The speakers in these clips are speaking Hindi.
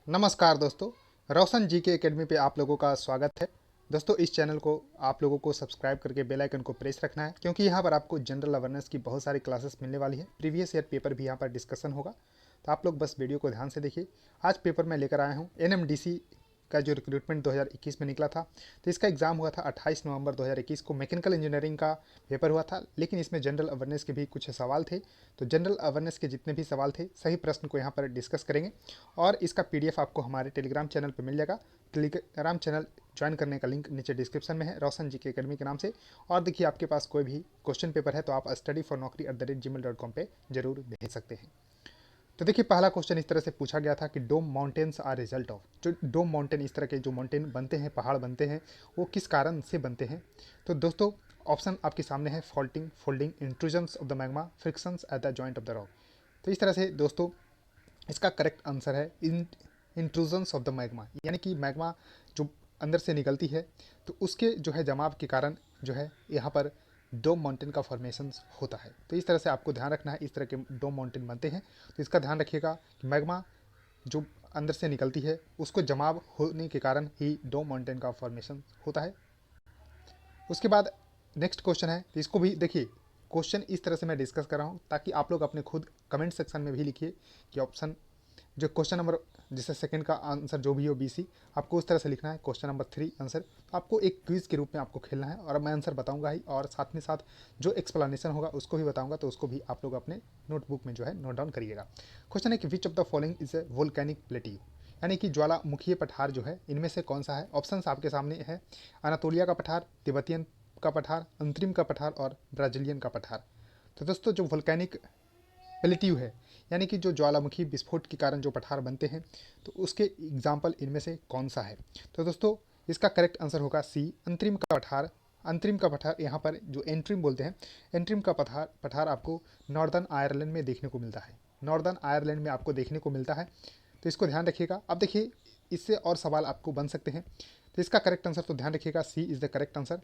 नमस्कार दोस्तों। रोशन जी के एकेडमी पे आप लोगों का स्वागत है। दोस्तों, इस चैनल को आप लोगों को सब्सक्राइब करके बेल आइकन को प्रेस रखना है, क्योंकि यहाँ पर आपको जनरल अवेयरनेस की बहुत सारी क्लासेस मिलने वाली है। प्रीवियस ईयर पेपर भी यहाँ पर डिस्कशन होगा, तो आप लोग बस वीडियो को ध्यान से देखिए। आज पेपर मैं लेकर आया हूँ एनएमडीसी का जो रिक्रूटमेंट 2021 में निकला था। तो इसका एग्ज़ाम हुआ था 28 नवंबर 2021 को। मैकेनिकल इंजीनियरिंग का पेपर हुआ था, लेकिन इसमें जनरल अवेयरनेस के भी कुछ सवाल थे। तो जनरल अवेयरनेस के जितने भी सवाल थे, सही प्रश्न को यहाँ पर डिस्कस करेंगे, और इसका पीडीएफ आपको हमारे टेलीग्राम चैनल पर मिल जाएगा। टेलीग्राम चैनल ज्वाइन करने का लिंक नीचे डिस्क्रिप्शन में है, रोशन जी के एकेडमी के नाम से। और देखिए, आपके पास कोई भी क्वेश्चन पेपर है तो आप studyfornaukri@gmail.com पे जरूर भेज सकते हैं। तो देखिए, पहला क्वेश्चन इस तरह से पूछा गया था कि डोम माउंटेन्स आर रिजल्ट ऑफ। जो डोम माउंटेन, इस तरह के जो माउंटेन बनते हैं, पहाड़ बनते हैं, वो किस कारण से बनते हैं। तो दोस्तों, ऑप्शन आपके सामने है: faulting, folding, intrusions of the magma, frictions at the joint of the rock. तो इस तरह से दोस्तों, इसका करेक्ट आंसर है इंट्रूजन्स ऑफ द मैग्मा, यानी कि मैग्मा जो अंदर से निकलती है, तो उसके जो है जमाव के कारण जो है यहाँ पर डोम माउंटेन का फॉर्मेशन होता है। तो इस तरह से आपको ध्यान रखना है, इस तरह के डोम माउंटेन बनते हैं। तो इसका ध्यान रखिएगा कि मैग्मा जो अंदर से निकलती है, उसको जमाव होने के कारण ही डोम माउंटेन का फॉर्मेशन होता है। उसके बाद नेक्स्ट क्वेश्चन है, तो इसको भी देखिए। क्वेश्चन इस तरह से मैं डिस्कस कर रहा हूँ ताकि आप लोग अपने खुद कमेंट सेक्शन में भी लिखिए कि ऑप्शन जो क्वेश्चन नंबर, जैसे सेकंड का आंसर जो भी हो बीसी, आपको उस तरह से लिखना है। क्वेश्चन नंबर 3 आंसर आपको एक क्विज के रूप में आपको खेलना है, और मैं आंसर बताऊंगा ही, और साथ में साथ जो एक्सप्लेनेशन होगा उसको भी बताऊंगा, तो उसको भी आप लोग अपने नोटबुक में जो है नोट डाउन करिएगा। क्वेश्चन है कि which of the following is a volcanic plateau, यानी कि ज्वालामुखीय पठार जो है, इनमें से कौन सा है। ऑप्शन आपके सामने है: अनातोलिया का पठार, तिब्बतियन का पठार, अंतरिम का पठार और ब्राजीलियन का पठार। तो दोस्तों, जो वोल्केनिक प्लेट्यू है, यानी कि जो ज्वालामुखी विस्फोट के कारण जो पठार बनते हैं, तो उसके एग्जाम्पल इनमें से कौन सा है। तो दोस्तों, इसका करेक्ट आंसर होगा सी, अंतरिम का पठार। अंतरिम का पठार, यहाँ पर जो एंट्रिम बोलते हैं, एंट्रिम का पठार पठार आपको नॉर्दर्न आयरलैंड में देखने को मिलता है। नॉर्दर्न आयरलैंड में आपको देखने को मिलता है, तो इसको ध्यान रखिएगा। अब देखिए, इससे और सवाल आपको बन सकते हैं, तो इसका करेक्ट आंसर तो ध्यान रखिएगा, सी इज़ द करेक्ट आंसर।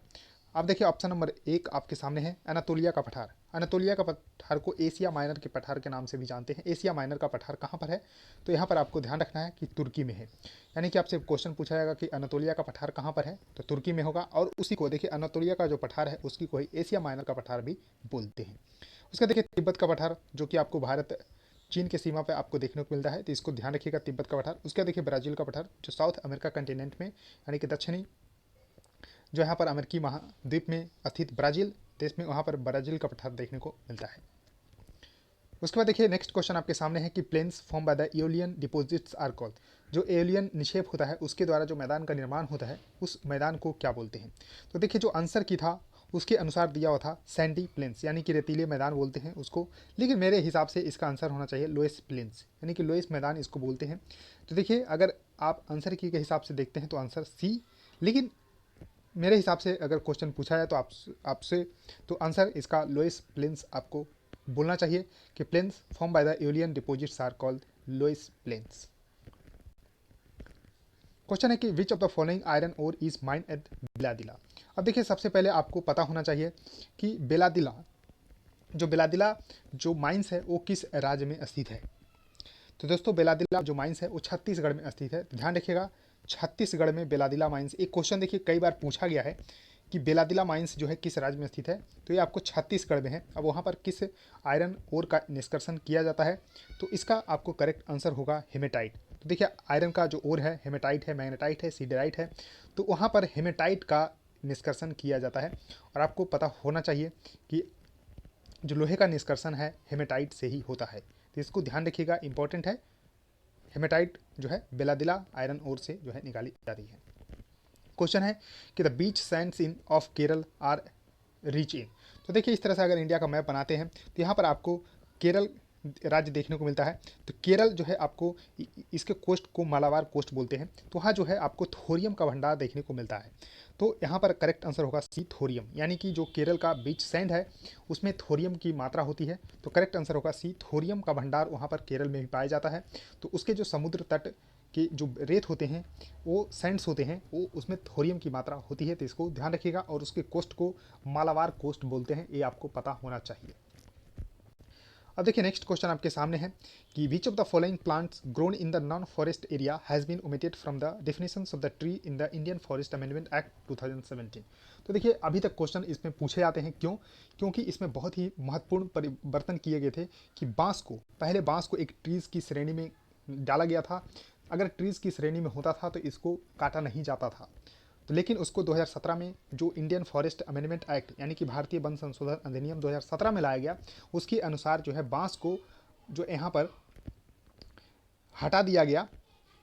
अब देखिए, ऑप्शन नंबर 1 आपके सामने है अनातोलिया का पठार। अनातोलिया का पठार को एशिया माइनर के पठार के नाम से भी जानते हैं। एशिया माइनर का पठार कहाँ पर है, तो यहाँ पर आपको ध्यान रखना है कि तुर्की में है। यानी कि आपसे क्वेश्चन पूछा जाएगा कि अनातोलिया का पठार कहाँ पर है, तो तुर्की में होगा। और उसी को देखिए, अनातोलिया का जो पठार है उसकी कोई एशिया माइनर का पठार भी बोलते हैं। उसका देखिए, तिब्बत का पठार, जो कि आपको भारत चीन के सीमा पे आपको देखने को मिलता है, तो इसको ध्यान रखिएगा, तिब्बत का पठार। उसका देखिए, ब्राज़ील का पठार, जो साउथ अमेरिका कंटिनेंट में, यानी कि दक्षिणी जो यहाँ पर अमेरिकी महाद्वीप में स्थित ब्राज़ील देश में, वहाँ पर ब्राज़ील का पठार देखने को मिलता है। उसके बाद देखिए, नेक्स्ट क्वेश्चन आपके सामने है कि plains form by the aeolian deposits are called. जो एओलियन निक्षेप होता है, उसके द्वारा जो मैदान का निर्माण होता है, उस मैदान को क्या बोलते हैं। तो देखिए, जो आंसर की था उसके अनुसार दिया हुआ था सैंडी प्लेन्स, यानी कि रेतीले मैदान बोलते हैं उसको। लेकिन मेरे हिसाब से इसका आंसर होना चाहिए लोएस प्लेन्स, यानी कि लोएस मैदान इसको बोलते हैं। तो देखिए, अगर आप आंसर की के हिसाब से देखते हैं तो आंसर सी। लेकिन मेरे हिसाब से अगर क्वेश्चन पूछा जाए तो आपसे तो आंसर इसका लोएस प्लेन्स आपको बोलना चाहिए, कि plains form by the aeolian deposits are called loess plains. Question है कि which of the following iron ore is mine at Bailadila. अब देखिए, सबसे पहले आपको पता होना चाहिए कि बेलादिला जो माइंस है वो किस राज्य में स्थित है। तो दोस्तों, बेलादिला जो माइंस है वो छत्तीसगढ़ में स्थित है। तो ध्यान रखिएगा, छत्तीसगढ़ में बेलादिला माइंस। एक क्वेश्चन देखिए, कई बार पूछा गया है कि बेलादिला माइंस जो है किस राज्य में स्थित है, तो ये आपको छत्तीसगढ़ में है। अब वहाँ पर किस आयरन ओर का निष्कर्षण किया जाता है, तो इसका आपको करेक्ट आंसर होगा हेमेटाइट। तो देखिए, आयरन का जो ओर है हेमेटाइट है, मैग्नेटाइट है, सीडराइट है, तो वहाँ पर हेमेटाइट का निष्कर्षण किया जाता है। और आपको पता होना चाहिए कि जो लोहे का निष्कर्षण है हेमेटाइट से ही होता है, तो इसको ध्यान रखिएगा, इंपॉर्टेंट है। हेमेटाइट जो है बेलादिला आयरन ओर से जो है निकाली जाती है। क्वेश्चन है कि the beach sands in of Kerala are rich in. तो देखिए, इस तरह से अगर इंडिया का मैप बनाते हैं, तो यहाँ पर आपको केरल राज्य देखने को मिलता है। तो केरल जो है आपको इसके कोस्ट को मालाबार कोस्ट बोलते हैं, तो वहाँ जो है आपको थोरियम का भंडार देखने को मिलता है। तो यहाँ पर करेक्ट आंसर होगा सी, थोरियम, यानी कि जो केरल का बीच सैंड है उसमें थोरियम की मात्रा होती है। तो करेक्ट आंसर होगा सी, थोरियम का भंडार वहाँ पर केरल में भी पाया जाता है। तो उसके जो समुद्र तट के जो रेत होते हैं, वो सैंड्स होते हैं, वो उसमें थोरियम की मात्रा होती है। तो इसको ध्यान रखिएगा, और उसके कोस्ट को मालाबार कोस्ट बोलते हैं, ये आपको पता होना चाहिए। अब देखिए नेक्स्ट क्वेश्चन आपके सामने है कि which of the following plants grown in the non forest area has been omitted from the definitions of the tree in the Indian forest amendment act 2017। तो देखिए अभी तक क्वेश्चन इसमें पूछे जाते हैं, क्योंकि इसमें बहुत ही महत्वपूर्ण परिवर्तन किए गए थे कि पहले बांस को एक ट्रीज की श्रेणी में डाला गया था। अगर ट्रीज की श्रेणी में होता था तो इसको काटा नहीं जाता था। तो लेकिन उसको 2017 में जो इंडियन फॉरेस्ट अमेंडमेंट एक्ट यानी कि भारतीय वन संशोधन अधिनियम 2017 में लाया गया, उसके अनुसार जो है बांस को जो यहाँ पर हटा दिया गया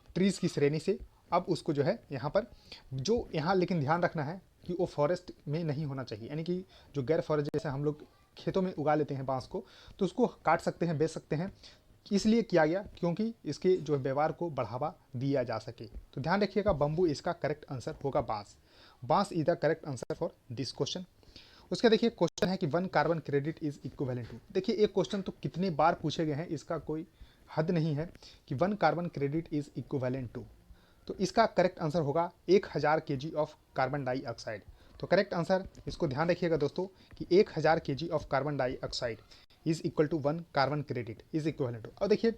ट्रीज़ की श्रेणी से। अब उसको जो है यहाँ पर जो यहाँ लेकिन ध्यान रखना है कि वो फॉरेस्ट में नहीं होना चाहिए, यानी कि जो गैर फॉरेस्ट जैसे हम लोग खेतों में उगा लेते हैं बांस को, तो उसको काट सकते हैं, बेच सकते हैं। इसलिए किया गया क्योंकि इसके जो व्यवहार को बढ़ावा दिया जा सके। तो ध्यान रखिएगा, बम्बू इसका करेक्ट आंसर होगा। बांस is the correct answer for this question. उसका देखिए क्वेश्चन है कि 1 carbon credit is equivalent to. देखिए एक क्वेश्चन तो कितने बार पूछे गए हैं, इसका कोई हद नहीं है कि 1 carbon credit is equivalent to. तो इसका करेक्ट आंसर होगा 1000 kg ऑफ कार्बन डाइऑक्साइड। तो करेक्ट आंसर इसको ध्यान रखिएगा दोस्तों कि 1000 kg of carbon dioxide is equal to 1 carbon credit is equivalent to. अब देखिए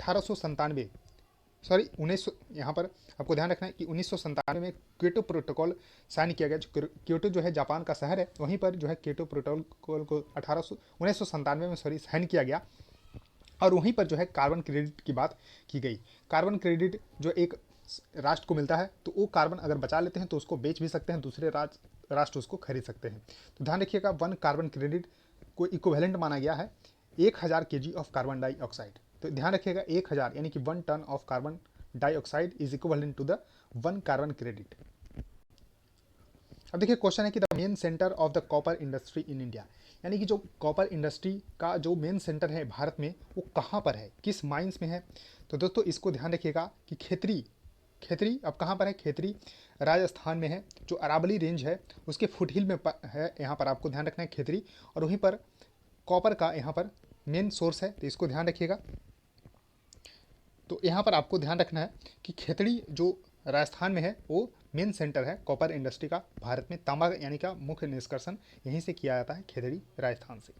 1900 यहाँ पर आपको ध्यान रखना है कि 1997 में क्योटो प्रोटोकॉल साइन किया गया। जो क्योटो जो है जापान का शहर है, वहीं पर जो है क्योटो प्रोटोकॉल को 1997 में साइन किया गया और वहीं पर जो है कार्बन क्रेडिट की बात की गई। कार्बन क्रेडिट जो एक राष्ट्र को मिलता है, तो वो कार्बन अगर बचा लेते हैं तो उसको बेच भी सकते हैं, दूसरे राष्ट्र उसको खरीद सकते हैं। तो ध्यान रखिएगा 1 कार्बन क्रेडिट को इक्विवेलेंट माना गया है 1000 kg ऑफ कार्बन डाइऑक्साइड। तो ध्यान रखिएगा 1000 यानी कि 1 ton of carbon dioxide is equivalent to the 1 carbon credit. अब देखिए क्वेश्चन है कि the main centre of the copper industry in India, यानी कि जो कॉपर इंडस्ट्री का जो मेन सेंटर है भारत में, वो कहाँ पर है, किस माइंस में है। तो दोस्तों इसको ध्यान रखिएगा कि खेतरी अब कहाँ पर है, खेतरी राजस्थान में है। जो अरावली रेंज है उसके फुटहिल में है, यहाँ पर आपको ध्यान रखना है खेतरी, और वहीं पर कॉपर का यहाँ पर मेन सोर्स है, तो इसको ध्यान रखिएगा। तो यहाँ पर आपको ध्यान रखना है कि खेतड़ी जो राजस्थान में है वो मेन सेंटर है कॉपर इंडस्ट्री का भारत में। तांबा यानी का मुख्य निष्कर्षण यहीं से किया जाता है, खेतड़ी राजस्थान से।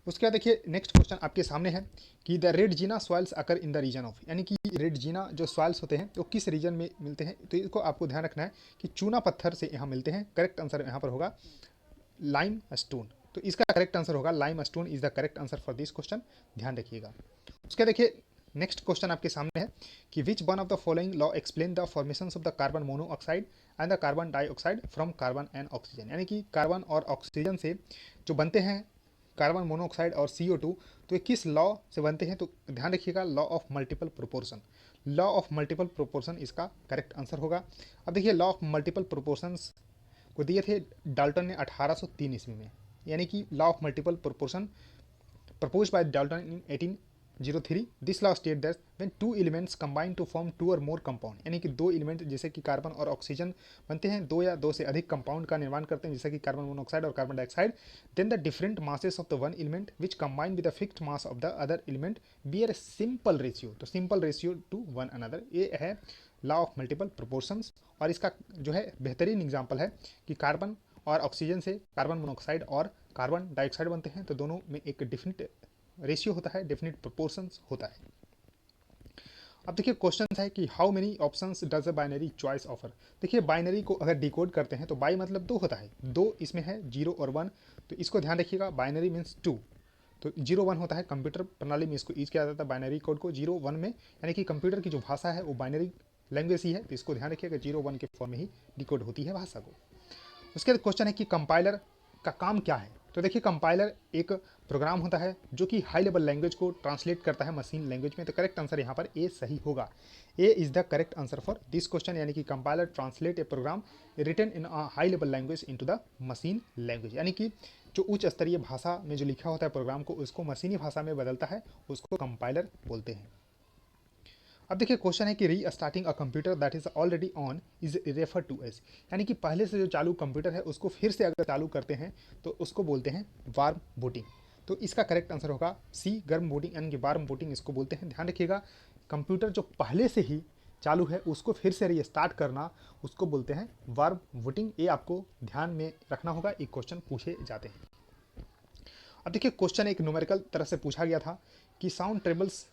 उसके बाद देखिए नेक्स्ट क्वेश्चन आपके सामने है कि द रेड जीना soils occur in the region of, यानी कि रेड जीना जो सॉइल्स होते हैं तो किस रीजन में मिलते हैं। तो इसको आपको ध्यान रखना है कि चूना पत्थर से यहाँ मिलते हैं। करेक्ट आंसर यहाँ पर होगा लाइम स्टोन। तो इसका करेक्ट आंसर होगा lime stone is the correct answer for this question, ध्यान रखिएगा। उसके देखिए नेक्स्ट क्वेश्चन आपके सामने है कि which one of the following law explain the formations of the carbon monoxide and the carbon dioxide from carbon and oxygen, यानी कि कार्बन और ऑक्सीजन से जो बनते हैं कार्बन मोनोऑक्साइड और CO2, तो ये किस लॉ से बनते हैं। तो ध्यान रखिएगा law of multiple proportion. Law of multiple proportion इसका करेक्ट आंसर होगा। अब देखिए लॉ ऑफ मल्टीपल प्रोपोर्शंस को दिए थे डाल्टन ने 1803 ईस्वी में, यानी कि law of multiple proportion propose by Dalton in 1803। This law state that when 2 elements combine to form 2 और मोर कंपाउंड, यानी कि 2 एलिमेंट जैसे कि कार्बन और ऑक्सीजन बनते हैं, 2 या 2 से अधिक कंपाउंड का निर्माण करते हैं जैसे कि कार्बन मोनोऑक्साइड और carbon dioxide, then the different masses of the one element which combine with the fixed mass of the other element bear a simple ratio. तो simple ratio to one another, ये है लॉ ऑफ मल्टीपल प्रोपोर्शंस। और इसका जो है बेहतरीन एग्जाम्पल है कि कार्बन और ऑक्सीजन से कार्बन मोनोऑक्साइड और कार्बन डाइऑक्साइड बनते हैं, तो दोनों में एक डिफिनिट रेशियो होता है, डेफिनेट प्रोपोर्शंस होता है। अब देखिए क्वेश्चन है कि how many options does a binary choice offer. देखिए बाइनरी को अगर डिकोड करते हैं तो बाई मतलब 2 होता है, 2 इसमें है 0 और 1, तो इसको ध्यान रखिएगा। बाइनरी मीन्स 2, तो 0 1 होता है। कंप्यूटर प्रणाली में इसको यूज किया जाता है बाइनरी कोड को 0 1 में, यानी कि कंप्यूटर की जो भाषा है वो बाइनरी लैंग्वेज ही है, तो इसको ध्यान रखिएगा 0 1 के फॉर्म में ही डिकोड होती है भाषा को। उसके बाद क्वेश्चन है कि कंपाइलर का काम क्या है। तो देखिए कंपाइलर एक प्रोग्राम होता है जो कि हाई लेवल लैंग्वेज को ट्रांसलेट करता है मशीन लैंग्वेज में। तो करेक्ट आंसर यहाँ पर ए सही होगा। A is the correct answer for this question, यानी कि compiler translate a program written in a high level language into the machine language, यानी कि जो उच्च स्तरीय भाषा में जो लिखा होता है प्रोग्राम को, उसको मशीनी भाषा में बदलता है, उसको कंपाइलर बोलते हैं। अब देखिए क्वेश्चन है कि restarting a computer that is already on is refer to as, यानी कि पहले से जो चालू कंप्यूटर है उसको फिर से अगर चालू करते हैं तो उसको बोलते हैं वार्म बूटिंग। तो इसका करेक्ट आंसर होगा सी, गर्म बूटिंग, यानी कि वार्म बूटिंग इसको बोलते हैं। ध्यान रखिएगा कंप्यूटर जो पहले से ही चालू है उसको फिर से रीस्टार्ट करना, उसको बोलते हैं वार्म बूटिंग। ये आपको ध्यान में रखना होगा, एक क्वेश्चन पूछे जाते हैं। अब देखिए क्वेश्चन एक न्यूमेरिकल तरह से पूछा गया था कि साउंड ट्रेवल्स,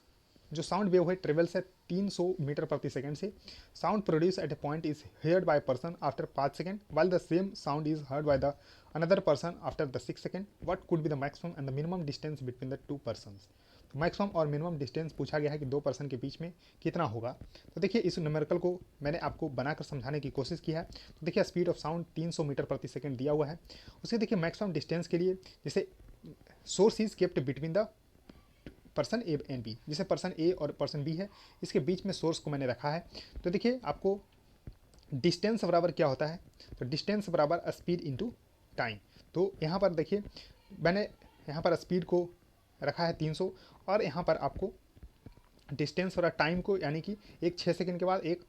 जो साउंड वेव है ट्रेवल्स है 300 मीटर प्रति सेकंड से, sound produce at A point is heard by person after 5 second while the same sound is heard by the another person after the 6 second, what could be the maximum and the minimum distance between the two persons. तो मैक्सिमम और मिनिमम डिस्टेंस पूछा गया है कि दो पर्सन के बीच में कितना होगा। तो देखिए इस न्यूमेरिकल को मैंने आपको बनाकर समझाने की कोशिश की है। तो देखिए स्पीड ऑफ साउंड 300 मीटर प्रति सेकंड दिया हुआ है। उसके देखिए मैक्सिमम डिस्टेंस के लिए जैसे source is kept between the person A and B, जैसे पर्सन ए और पर्सन बी है, इसके बीच में सोर्स को मैंने रखा है। तो देखिए आपको डिस्टेंस बराबर क्या होता है, तो डिस्टेंस बराबर स्पीड इनटू टाइम। तो यहाँ पर देखिए मैंने यहाँ पर स्पीड को रखा है 300 और यहाँ पर आपको डिस्टेंस और टाइम को, यानी कि एक 6 सेकंड के बाद एक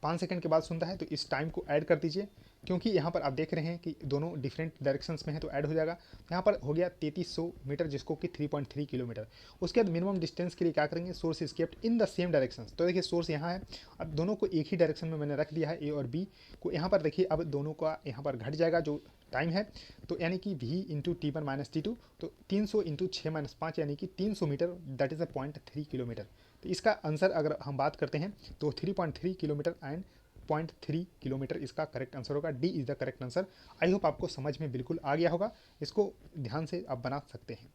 5 सेकंड के बाद सुनता है, तो इस टाइम को ऐड कर दीजिए, क्योंकि यहाँ पर आप देख रहे हैं कि दोनों डिफरेंट डायरेक्शंस में है तो ऐड हो जाएगा। यहाँ पर हो गया 3300 मीटर, जिसको कि 3.3 किलोमीटर। उसके बाद मिनिमम डिस्टेंस के लिए क्या करेंगे, source is kept in the same direction. तो देखिए सोर्स यहाँ है, अब दोनों को एक ही डायरेक्शन में मैंने रख दिया है, ए और बी को। यहाँ पर देखिए अब दोनों का यहाँ पर घट जाएगा जो टाइम है, तो यानी कि v into T one minus T two, तो 300 इंटू 6-5 यानी कि 300 metre, that is a 0.3 kilometre. तो इसका आंसर अगर हम बात करते हैं तो 3.3 किलोमीटर एंड 0.3 किलोमीटर इसका करेक्ट आंसर होगा। D is the correct answer. I hope आपको समझ में बिल्कुल आ गया होगा, इसको ध्यान से आप बना सकते हैं।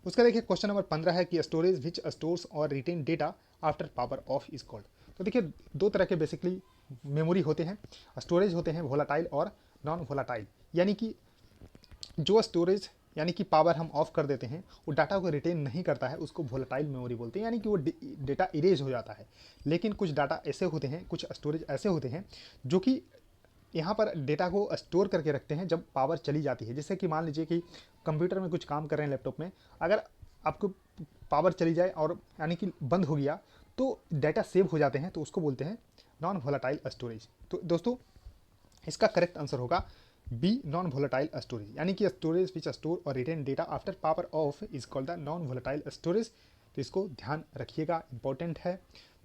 उसका देखिए क्वेश्चन नंबर 15 है कि स्टोरेज विच स्टोर्स और retain data after power off is called. तो देखिए दो तरह के बेसिकली मेमोरी होते हैं, स्टोरेज होते हैं वोलाटाइल और नॉन वोलाटाइल। यानी कि जो स्टोरेज यानी कि पावर हम ऑफ कर देते हैं, वो डाटा को रिटेन नहीं करता है, उसको वोलेटाइल मेमोरी बोलते हैं, यानी कि वो डेटा इरेज हो जाता है। लेकिन कुछ डाटा ऐसे होते हैं, कुछ स्टोरेज ऐसे होते हैं जो कि यहाँ पर डेटा को स्टोर करके रखते हैं जब पावर चली जाती है। जैसे कि मान लीजिए कि कंप्यूटर में कुछ काम कर रहे हैं लैपटॉप में, अगर आपको पावर चली जाए और यानी कि बंद हो गया तो डाटा सेव हो जाते हैं, तो उसको बोलते हैं नॉन वोलाटाइल स्टोरेज। तो दोस्तों इसका करेक्ट आंसर होगा बी, नॉन वोलेटाइल स्टोरेज, यानी कि स्टोरेज विच स्टोर और retain data after power off is called the non volatile storage. तो इसको ध्यान रखिएगा, इंपॉर्टेंट है।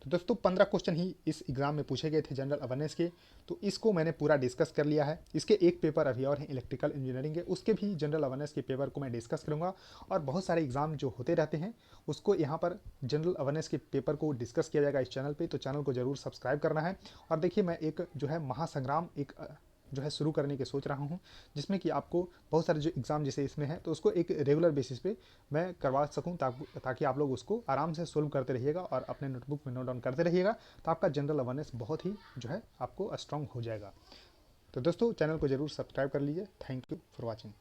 तो दोस्तों 15 क्वेश्चन ही इस एग्जाम में पूछे गए थे जनरल अवेयरनेस के, तो इसको मैंने पूरा डिस्कस कर लिया है। इसके एक पेपर अभी और हैं इलेक्ट्रिकल इंजीनियरिंग के, उसके भी जनरल अवेयरनेस के पेपर को मैं डिस्कस करूंगा। और बहुत सारे एग्जाम जो होते रहते हैं उसको यहाँ पर जनरल अवेयरनेस के पेपर को डिस्कस किया जाएगा इस चैनल पे, तो चैनल को जरूर सब्सक्राइब करना है। और देखिए मैं एक जो है महासंग्राम एक जो है शुरू करने की सोच रहा हूँ, जिसमें कि आपको बहुत सारे जो एग्ज़ाम जैसे इसमें है तो उसको एक रेगुलर बेसिस पे मैं करवा सकूँ, ताकि आप लोग उसको आराम से सोल्व करते रहिएगा और अपने नोटबुक में नोट डाउन करते रहिएगा, तो आपका जनरल अवेयरनेस बहुत ही जो है आपको स्ट्रांग हो जाएगा। तो दोस्तों चैनल को जरूर सब्सक्राइब कर लीजिए। Thank you for watching.